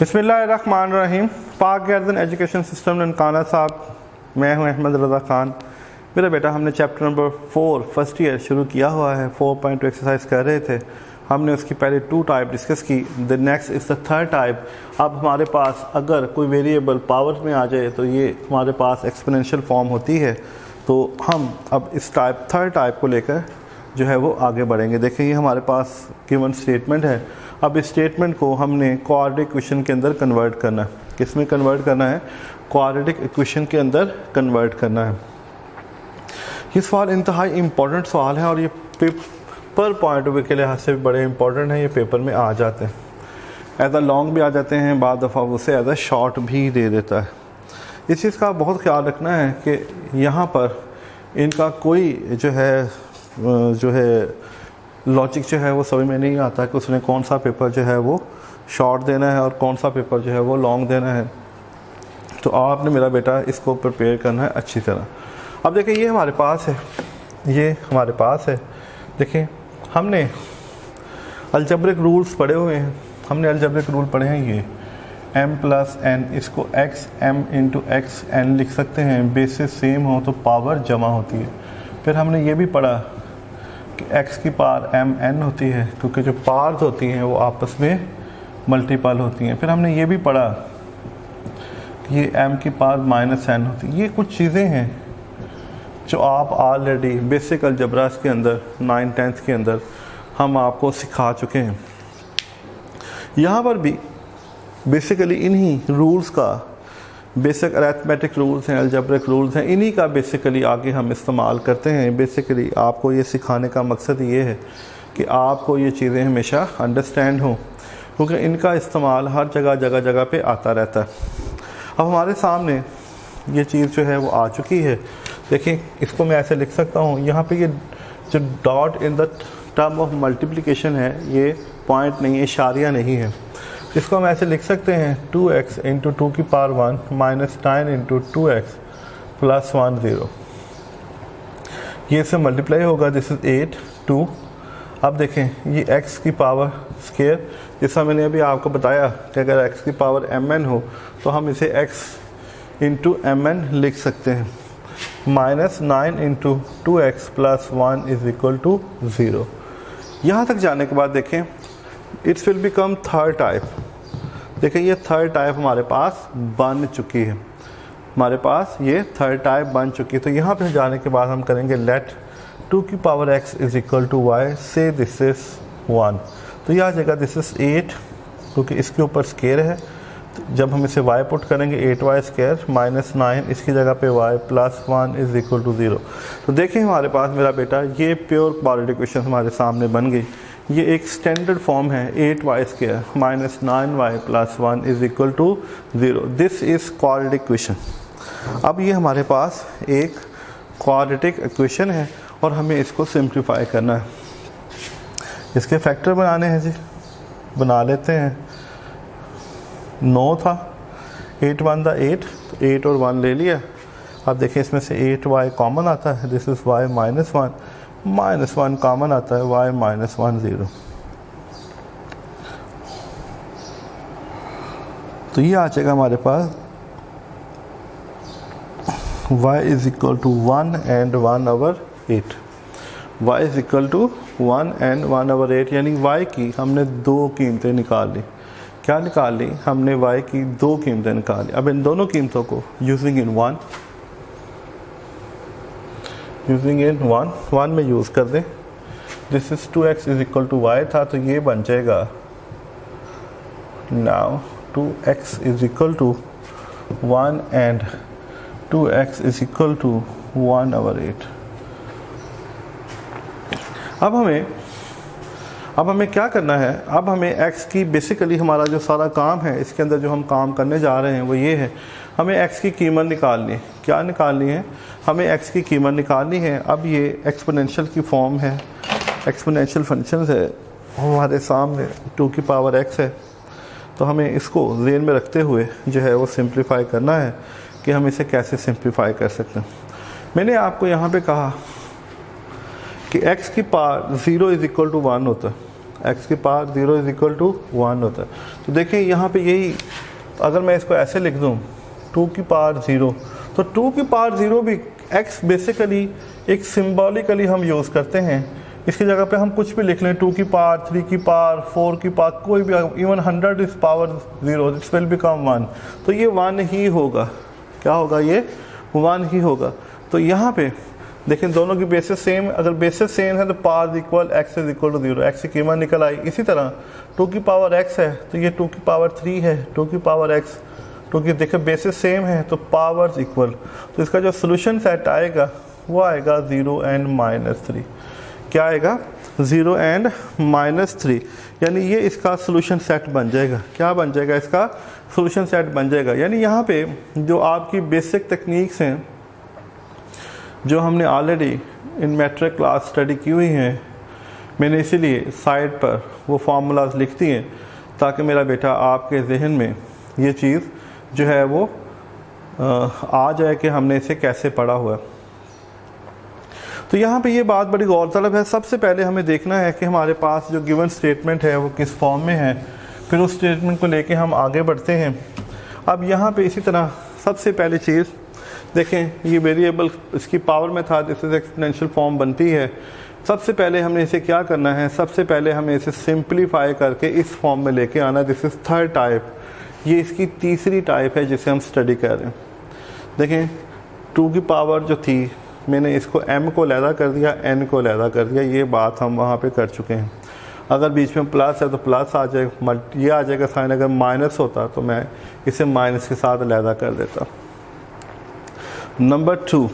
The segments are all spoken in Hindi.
बिस्मिल्लाहिर्रहमानिर्रहीम। पाक गर्दन एजुकेशन सिस्टम ननकाना साहब, मैं हूं अहमद रज़ा ख़ान। मेरा बेटा, हमने चैप्टर नंबर 4 फर्स्ट ईयर शुरू किया हुआ है। 4.2 एक्सरसाइज कर रहे थे। हमने उसकी पहले 2 टाइप डिस्कस की। The next is the third type. अब हमारे पास अगर कोई वेरिएबल पावर में आ जाए तो ये हमारे पास एक्सपोनेंशियल फॉर्म होती है। तो हम अब इस थर्ड टाइप को लेकर जो है वो आगे बढ़ेंगे। देखिए, ये हमारे पास गिवन स्टेटमेंट है। अब इस स्टेटमेंट को हमने क्वाड्रेटिक इक्वेशन के अंदर कन्वर्ट करना है। किस में कन्वर्ट करना है? क्वाड्रेटिक इक्वेशन के अंदर कन्वर्ट करना है। ये सवाल इंतहाई इम्पोर्टेंट सवाल है और ये पेपर पॉइंट ऑफ व्यू के लिहाज से भी बड़े इंपॉर्टेंट हैं। ये पेपर में आ जाते हैं, एज अ लॉन्ग भी आ जाते हैं, बाद दफ़ा उसे एज अ शॉर्ट भी दे देता है। इस चीज़ का बहुत ख्याल रखना है कि यहाँ पर इनका कोई जो है लॉजिक जो है वो समझ में नहीं आता कि उसने कौन सा पेपर जो है वो शॉर्ट देना है और कौन सा पेपर जो है वो लॉन्ग देना है। तो आपने मेरा बेटा इसको प्रिपेयर करना है अच्छी तरह। अब देखिए, ये हमारे पास है, देखिए हमने अलजेब्रिक रूल्स पढ़े हुए हैं। हमने अलजेब्रिक रूल पढ़े हैं, ये m+n, इसको xm × xn लिख सकते हैं। बेसिस सेम हो तो पावर जमा होती है। फिर हमने ये भी पढ़ा कि x की पावर mn होती है, क्योंकि जो पावर्स होती हैं वो आपस में मल्टीपल होती हैं। फिर हमने ये भी पढ़ा कि ये m की पावर -n होती है। ये कुछ चीज़ें हैं जो आप ऑलरेडी बेसिक अलजब्रास के अंदर 9th-10th के अंदर हम आपको सिखा चुके हैं। यहाँ पर भी बेसिकली इन्हीं रूल्स का, बेसिक अरिथमेटिक रूल्स हैं, अलजेब्रिक रूल्स हैं, इन्हीं का बेसिकली आगे हम इस्तेमाल करते हैं। बेसिकली आपको ये सिखाने का मकसद ये है कि आपको ये चीज़ें हमेशा अंडरस्टैंड हों, क्योंकि इनका इस्तेमाल हर जगह पे आता रहता है। अब हमारे सामने ये चीज़ जो है वो आ चुकी है। देखिए, इसको मैं ऐसे लिख सकता हूँ। यहाँ पे ये जो dot in the term of multiplication है, ये पॉइंट नहीं है, इशारिया नहीं है। इसको हम ऐसे लिख सकते हैं 2x × 2 की पावर 1 -9 × 2x + 1 0। ये इससे मल्टीप्लाई होगा। This is 8 2। अब देखें, ये x की पावर स्क्वायर, जैसा मैंने अभी आपको बताया कि अगर x की पावर mn हो तो हम इसे x × mn लिख सकते हैं। -9 × 2x + 1 = 0। यहाँ तक जाने के बाद देखें, it's will become third type. देखिए, ये थर्ड टाइप हमारे पास बन चुकी है। हमारे पास ये थर्ड टाइप बन चुकी है। तो यहाँ पे जाने के बाद हम करेंगे लेट 2 की पावर x = y, से दिस इज़ 1। तो यह आ जाएगा दिस इज़ 8, क्योंकि इसके ऊपर स्क्वायर है। तो जब हम इसे y पुट करेंगे 8y² -9, इसकी जगह पे y + 1 = 0। तो देखिए, हमारे पास मेरा बेटा ये प्योर क्वाड्रेटिक इक्वेशन हमारे सामने बन गई। ये एक स्टैंडर्ड फॉर्म है 8y² -9y + 1 = 0। This is quadratic equation. अब ये हमारे पास एक क्वाड्रेटिक इक्वेशन है और हमें इसको सिंप्लीफाई करना है। इसके फैक्टर बनाने हैं जी, बना लेते हैं। 9 था, 8 1 था 8, तो 8 और 1 ले लिया। अब देखिए, इसमें से 8y कॉमन आता है, दिस इज़ y -1, -1 कॉमन आता है, y -1 0। तो ये आ जाएगा हमारे पास y = 1 and 1/8। y = 1 and 1/8, यानी y की हमने 2 कीमतें निकाल ली। क्या निकाल ली? हमने y की 2 कीमतें निकाल ली। अब इन दोनों कीमतों को यूजिंग इन 1 में यूज़ कर दें। दिस इज़ 2x = y था, तो ये बन जाएगा नाउ 2x = 1 and 2x = 1/8। अब हमें क्या करना है? अब हमें x की, बेसिकली हमारा जो सारा काम है, इसके अंदर जो हम काम करने जा रहे हैं वो ये है, हमें x की कीमत निकालनी है। क्या निकालनी है? हमें x की कीमत निकालनी है। अब ये एक्सपोनेंशियल की फॉर्म है, एक्सपोनेंशियल फंक्शन है हमारे सामने, 2 की पावर x है। तो हमें इसको ज़हन में रखते हुए जो है वो सिंप्लीफाई करना है कि हम इसे कैसे सिंप्लीफाई कर सकते हैं। मैंने आपको यहाँ पे कहा कि x की पावर 0 = 1 होता है। एक्स की पावर 0 इज इक्वल टू 1 होता है। तो देखिए यहाँ पे यही, अगर मैं इसको ऐसे लिख दूँ 2 की पावर 0, तो 2 की पावर 0 भी x बेसिकली एक सिम्बॉलिकली हम यूज़ करते हैं। इसकी जगह पे हम कुछ भी लिख लें, 2 की पावर, 3 की पावर, 4 की पावर, कोई भी, even 100 is power 0, this will become 1। तो ये 1 ही होगा। क्या होगा? ये 1 ही होगा। तो यहाँ पे देखें दोनों की बेसिस सेम, अगर बेसिस सेम है तो power equal x is equal to 0, x की कीमत निकल आई। इसी तरह 2 की पावर x है तो ये 2 की पावर 3 है, 2 की पावर x, क्योंकि देखिए बेसिस सेम है तो पावर्स इक्वल। तो इसका जो सोल्यूशन सेट आएगा वो आएगा 0 एंड -3। क्या आएगा? 0 एंड -3, यानी ये इसका सोल्यूशन सेट बन जाएगा। क्या बन जाएगा? इसका सोल्यूशन सेट बन जाएगा। यानी यहाँ पे जो आपकी बेसिक टेक्निक्स हैं जो हमने already in matric class study की हुई हैं, मैंने इसीलिए साइड पर वो फार्मूलाज लिख दिए ताकि मेरा बेटा आपके जहन में ये चीज़ जो है वो आ जाए कि हमने इसे कैसे पढ़ा हुआ है। तो यहाँ पे ये बात बड़ी गौरतलब है। सबसे पहले हमें देखना है कि हमारे पास जो गिवन स्टेटमेंट है वो किस फॉर्म में है, फिर उस स्टेटमेंट को लेके हम आगे बढ़ते हैं। अब यहाँ पे इसी तरह सबसे पहली चीज़ देखें, ये वेरिएबल इसकी पावर में था, दिस इज एक्सपोनेंशियल फॉर्म बनती है। सबसे पहले हमने इसे क्या करना है? सबसे पहले हमें इसे सिंप्लीफाई करके इस फॉर्म में लेके आना। दिस इज़ थर्ड टाइप, ये इसकी तीसरी टाइप है जिसे हम स्टडी कर रहे हैं। देखें 2 की पावर जो थी, मैंने इसको m को लैदा कर दिया, n को लैदा कर दिया। ये बात हम वहाँ पे कर चुके हैं। अगर बीच में प्लस है तो प्लस आ जाएगा, ये आ जाएगा साइन। अगर माइनस होता तो मैं इसे माइनस के साथ लैदा कर देता। नंबर 2,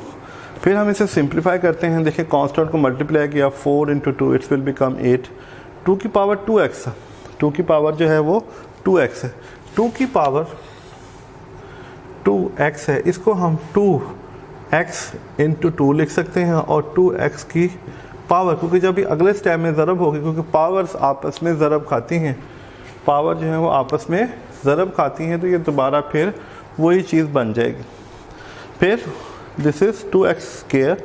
फिर हम इसे सिंप्लीफाई करते हैं। देखिए कांस्टेंट को मल्टीप्लाई किया, 4 × 2 इट्स विल बिकम 8। 2 की पावर 2x, 2 की पावर जो है वो 2x है। 2 की पावर 2x है, इसको हम 2x × 2 लिख सकते हैं और 2x की पावर, क्योंकि जब ये अगले स्टेप में ज़रब होगी, क्योंकि पावर्स आपस में ज़रब खाती हैं, पावर जो है वो आपस में ज़रब खाती हैं, तो ये दोबारा फिर वही चीज़ बन जाएगी। फिर दिस इज़ 2x²,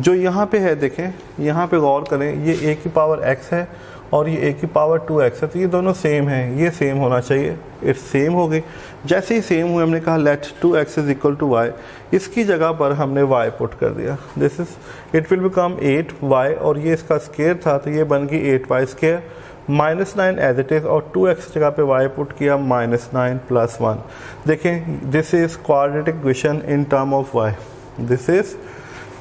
जो यहाँ पे है देखें, यहाँ पे गौर करें, ये a की पावर x है और ये a की पावर 2x है, तो ये दोनों सेम हैं, ये सेम होना चाहिए। इट्स सेम हो गई। जैसे ही सेम हुए हमने कहा let 2x is equal to y, इसकी जगह पर हमने y पुट कर दिया। This is it will become 8y, और ये इसका स्केयर था तो ये बन गई 8y², -9 एज इट इज़, और 2x जगह पे y पुट किया, -9 + 1। देखें this is quadratic equation in term of y, this is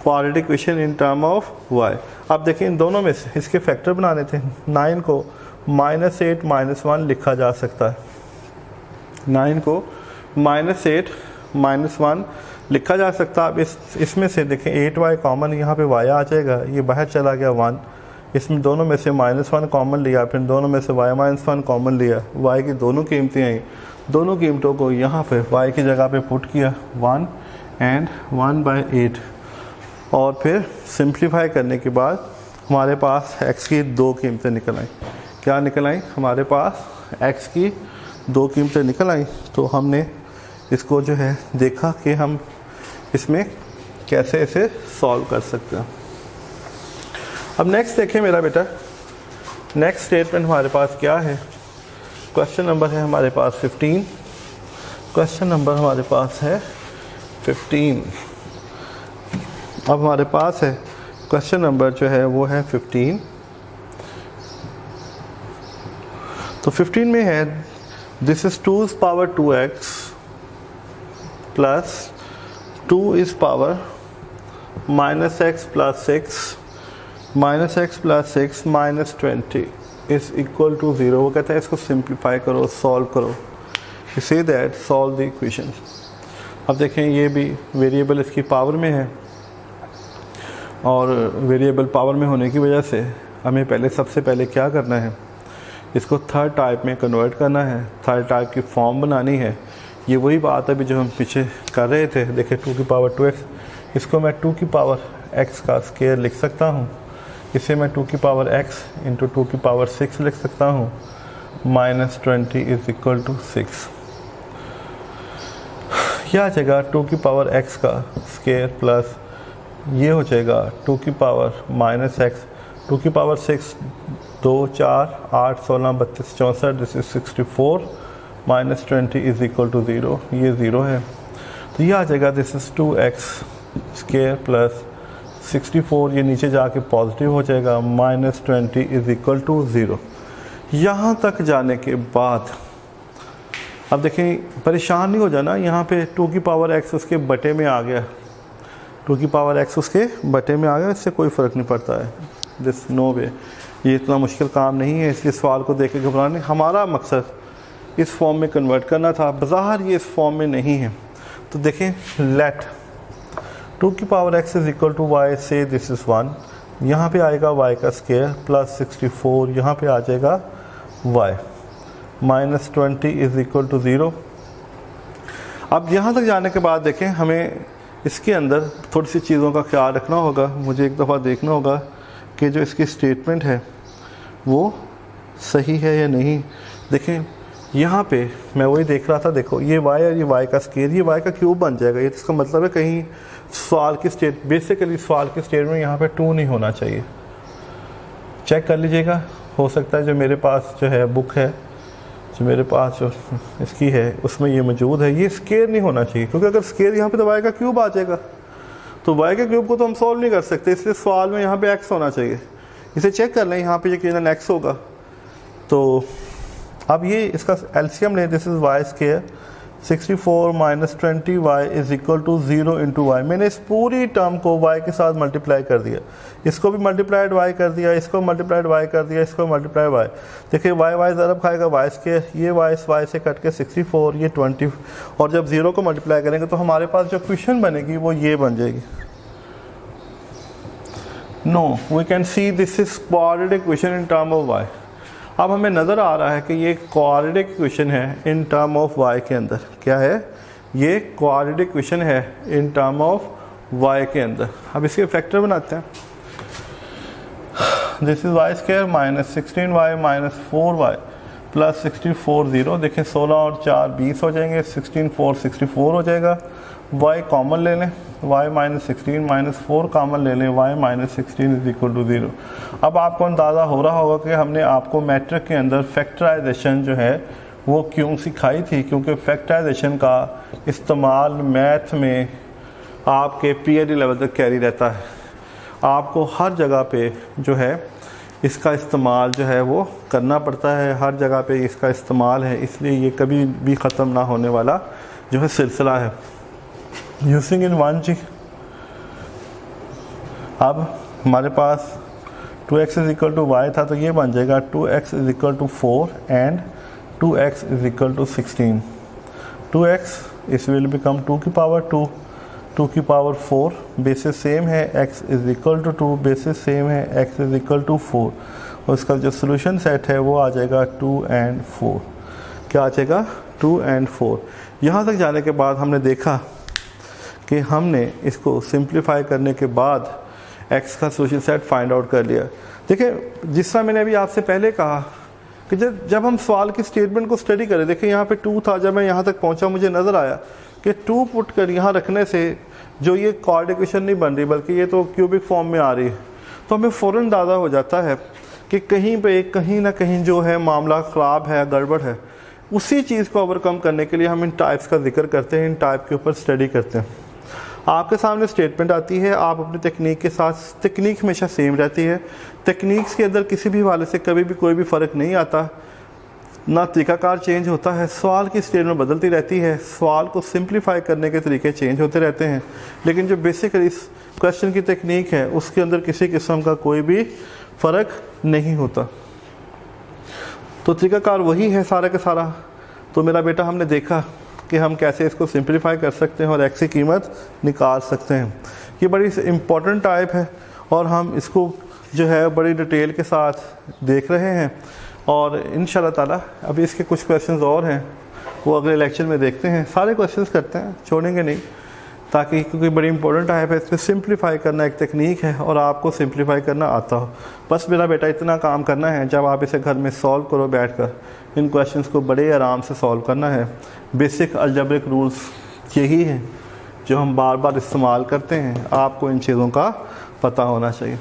quadratic equation in term of y। अब देखें इन दोनों में से इसके फैक्टर बनाने थे। 9 को -8 - 1 लिखा जा सकता है, 9 को -8 - 1 लिखा जा सकता है। अब इसमें से देखें 8y कॉमन, यहाँ पे y आ जाएगा, ये बाहर चला गया 1, इसमें दोनों में से -1 कॉमन लिया, फिर दोनों में से y - 1 कॉमन लिया, y की दोनों कीमतें आई, दोनों कीमतों को यहाँ पे y की जगह पे पुट किया, 1 एंड 1/8, और फिर सिंप्लीफाई करने के बाद हमारे पास x की 2 कीमतें निकल आई। क्या निकल आई? हमारे पास x की 2 कीमतें निकल आई। तो हमने इसको जो है देखा कि हम इसमें कैसे इसे सॉल्व कर सकते हैं। अब नेक्स्ट देखें मेरा बेटा, नेक्स्ट स्टेटमेंट हमारे पास क्या है? क्वेश्चन नंबर है हमारे पास 15। क्वेश्चन नंबर हमारे पास है 15। अब हमारे पास है क्वेश्चन नंबर जो है वो है 15। तो 15 में है this is 2 is power 2x plus 2 is power -x + 6 -x + 6 -20 is equal to 0। वो कहता है इसको सिंप्लीफाई करो, सॉल्व करो, say that solve the equation. अब देखें ये भी वेरिएबल इसकी पावर में है, और वेरिएबल पावर में होने की वजह से हमें पहले सबसे पहले क्या करना है? इसको थर्ड टाइप में कन्वर्ट करना है, थर्ड टाइप की फॉर्म बनानी है। ये वही बात है जो हम पीछे कर रहे थे। देखिए 2 की पावर 2x, इसको मैं 2 की पावर x का स्केयर लिख सकता हूँ, इसे मैं 2 की पावर x × 2 की पावर 6 लिख सकता हूँ, -20 इज इक्वल टू 6। यह आ जाएगा 2 की पावर x का स्केयर प्लस ये हो जाएगा 2 की पावर -x, 2 की power 6 2 4 8 16 32 64, this is 64 minus 20 is equal to 0, ये 0 है। तो ये आ जाएगा this is 2x square plus 64, ये नीचे जाके पॉजिटिव हो जाएगा, माइनस 20 इज इक्वल टू 0। यहाँ तक जाने के बाद अब देखें, परेशान नहीं हो जाना, यहाँ पे 2 की पावर x उसके बटे में आ गया, 2 की पावर x उसके बटे में आ गया, इससे कोई फ़र्क नहीं पड़ता है, दिस नो वे, ये इतना मुश्किल काम नहीं है, इसलिए सवाल को देख के घबराने। हमारा मकसद इस फॉर्म में कन्वर्ट करना था, बज़ाहिर ये इस फॉर्म में नहीं है। तो देखें, लेट 2 की power x is equal to y, से दिस इज़ 1, यहाँ पे आएगा y का स्क्वायर प्लस 64, यहाँ पे आ जाएगा y, minus 20 is equal to 0। अब यहाँ तक जाने के बाद देखें, हमें इसके अंदर थोड़ी सी चीज़ों का ख्याल रखना होगा, मुझे एक दफ़ा देखना होगा कि जो इसकी स्टेटमेंट है वो सही है या नहीं। देखें यहाँ पे मैं वही देख रहा था, देखो ये y और ये y का स्क्वायर, ये y का क्यूब बन जाएगा, ये इसका मतलब है कहीं सवाल की स्टेट, बेसिकली सवाल की स्टेट में यहाँ पे 2 नहीं होना चाहिए। चेक कर लीजिएगा, हो सकता है जो मेरे पास जो है बुक है, जो मेरे पास जो इसकी है उसमें ये मौजूद है, ये स्क्वायर नहीं होना चाहिए, क्योंकि अगर स्क्वायर यहाँ पे तो y का क्यूब आ जाएगा, तो y के क्यूब को तो हम सॉल्व नहीं कर सकते, इसलिए सवाल में यहाँ पे x होना चाहिए। इसे चेक कर लें, यहाँ पे यकीनन x होगा। तो अब ये इसका एलसीएम लें, this is y square 64 minus 20y is equal to 0 into Y. मैंने इस पूरी टर्म को y के साथ मल्टीप्लाई कर दिया, इसको भी मल्टीप्लाइड y कर दिया, इसको मल्टीप्लाइड y कर दिया, इसको मल्टीप्लाई y। देखिए y ज़रब खाएगा y स्क्वायर, ये y इस y से कट के 64, ये 20, और जब 0 को मल्टीप्लाई करेंगे तो हमारे पास जो इक्वेशन बनेगी वो ये बन जाएगी। No, we can see this is quadratic equation in term of y। अब हमें नज़र आ रहा है कि ये क्वाड्रेटिक इक्वेशन है इन टर्म ऑफ y के अंदर। क्या है? ये क्वाड्रेटिक इक्वेशन है इन टर्म ऑफ y के अंदर। अब इसके फैक्टर बनाते हैं, this is y square minus 16y minus 4y plus 64 0। देखें 16 और 4 20 हो जाएंगे, 16 4 64 हो जाएगा। y कॉमन ले लें, y माइनस 16 माइनस 4 कॉमन ले लें, y minus 16 is equal to 0। अब आपको अंदाज़ा हो रहा होगा कि हमने आपको मैट्रिक के अंदर फैक्टराइजेशन जो है वो क्यों सिखाई थी, क्योंकि फैक्टराइजेशन का इस्तेमाल मैथ में आपके पीएचडी लेवल तक कैरी रहता है। आपको हर जगह पे जो है इसका इस्तेमाल जो है वो करना पड़ता है, हर जगह पे इसका इस्तेमाल है, इसलिए ये कभी भी ख़त्म ना होने वाला जो है सिलसिला है। यूजिंग इन 1G, अब हमारे पास 2x is equal to y था, तो ये बन जाएगा 2x is equal to 4 and 2x is equal to 16। 2x इस विल बिकम 2 की पावर 2, 2 की पावर 4, बेसिस सेम है, x is equal to 2, basis same है, x इज इक्वल टू 4, और इसका जो सोल्यूशन सेट है वो आ जाएगा 2 एंड 4। क्या आ जाएगा? 2 एंड 4। यहाँ तक जाने के बाद हमने देखा कि हमने इसको सिंप्लीफाई करने के बाद x का सोल्यूशन सेट फाइंड आउट कर लिया। देखिए, जिस तरह मैंने अभी आपसे पहले कहा कि जब हम सवाल की स्टेटमेंट को स्टडी करें, देखिए यहाँ पे 2 था, जब मैं यहाँ तक पहुँचा मुझे नज़र आया कि 2 पुट कर यहाँ रखने से जो ये क्वाड्रेटिक इक्वेशन नहीं बन रही बल्कि ये तो क्यूबिक फॉर्म में आ रही है, तो हमें फ़ौरन अंदाज़ा हो जाता है कि कहीं ना कहीं जो है मामला ख़राब है, गड़बड़ है। उसी चीज़ को ओवरकम करने के लिए हम इन टाइप्स का जिक्र करते हैं, इन टाइप के ऊपर स्टडी करते हैं। आपके सामने स्टेटमेंट आती है, आप अपनी टेक्निक के साथ, टेक्निक हमेशा सेम रहती है, टेक्निक्स के अंदर किसी भी हवाले से कभी भी कोई भी फ़र्क नहीं आता, ना तरीक़ाकार चेंज होता है, सवाल की स्टेटमेंट बदलती रहती है, सवाल को सिंप्लीफाई करने के तरीके चेंज होते रहते हैं, लेकिन जो बेसिकली इस क्वेश्चन की टेक्निक है उसके अंदर किसी किस्म का कोई भी फ़र्क नहीं होता। तो तरीक़ाकार वही है सारा का सारा। तो मेरा बेटा, हमने देखा कि हम कैसे इसको सिंप्लीफाई कर सकते हैं और एक्स की कीमत निकाल सकते हैं। ये बड़ी इम्पॉर्टेंट टाइप है और हम इसको जो है बड़ी डिटेल के साथ देख रहे हैं, और इंशाल्लाह ताला अभी इसके कुछ क्वेश्चंस और हैं वो अगले लेक्चर में देखते हैं। सारे क्वेश्चंस करते हैं, छोड़ेंगे नहीं, ताकि क्योंकि बड़ी इंपॉर्टेंट टाइप है, इसमें सिंप्लीफाई करना एक टेक्निक है और आपको सिंप्लीफाई करना आता हो। बस मेरा बेटा इतना काम करना है, जब आप इसे घर में सॉल्व करो बैठकर, इन क्वेश्चंस को बड़े आराम से सॉल्व करना है। बेसिक अलजेब्रिक रूल्स यही हैं जो हम बार बार इस्तेमाल करते हैं, आपको इन चीज़ों का पता होना चाहिए।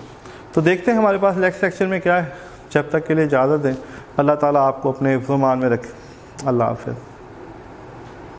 तो देखते हैं हमारे पास नेक्स्ट सेक्शन में क्या है। जब तक के लिए इजाज़त दें। अल्लाह ताला आपको अपने हिफ्ज़-ओ-मान में रखे। अल्लाह हाफ़िज़।